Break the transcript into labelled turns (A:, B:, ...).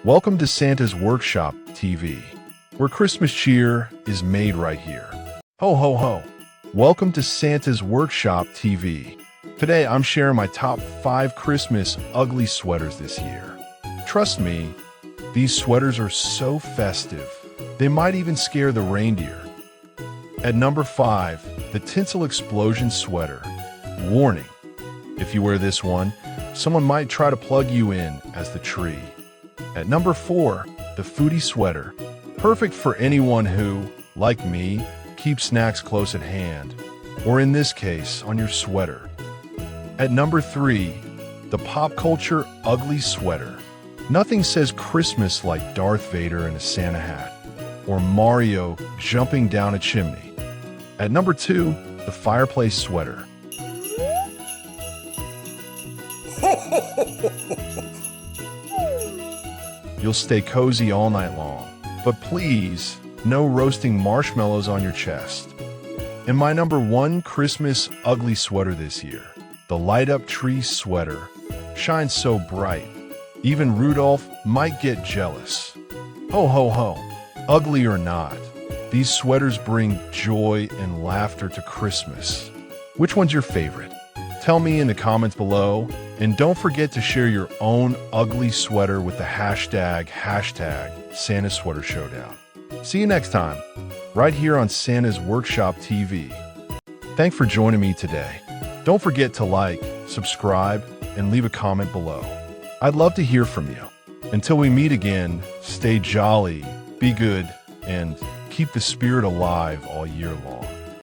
A: Welcome to Santa's Workshop TV, where Christmas cheer is made right here. Ho ho ho! Welcome to Santa's Workshop TV. Today I'm sharing my top 5 Christmas ugly sweaters this year. Trust me, these sweaters are so festive, they might even scare the reindeer. At number 5, the Tinsel Explosion Sweater. Warning, if you wear this one, someone might try to plug you in as the tree. At number 4, the Foodie Sweater. Perfect for anyone who, like me, keeps snacks close at hand, or in this case, on your sweater. At number 3, the Pop Culture Ugly Sweater. Nothing says Christmas like Darth Vader in a Santa hat, or Mario jumping down a chimney. At number 2, the Fireplace Sweater. You'll stay cozy all night long, but please, no roasting marshmallows on your chest. And my number 1 Christmas ugly sweater this year, the Light Up Tree Sweater. Shines so bright, even Rudolph might get jealous. Ho ho ho, ugly or not, these sweaters bring joy and laughter to Christmas. Which one's your favorite? Tell me in the comments below, and don't forget to share your own ugly sweater with the hashtag Santa Sweater Showdown. See you next time, right here on Santa's Workshop TV. Thanks for joining me today. Don't forget to like, subscribe, and leave a comment below. I'd love to hear from you. Until we meet again, stay jolly, be good, and keep the spirit alive all year long.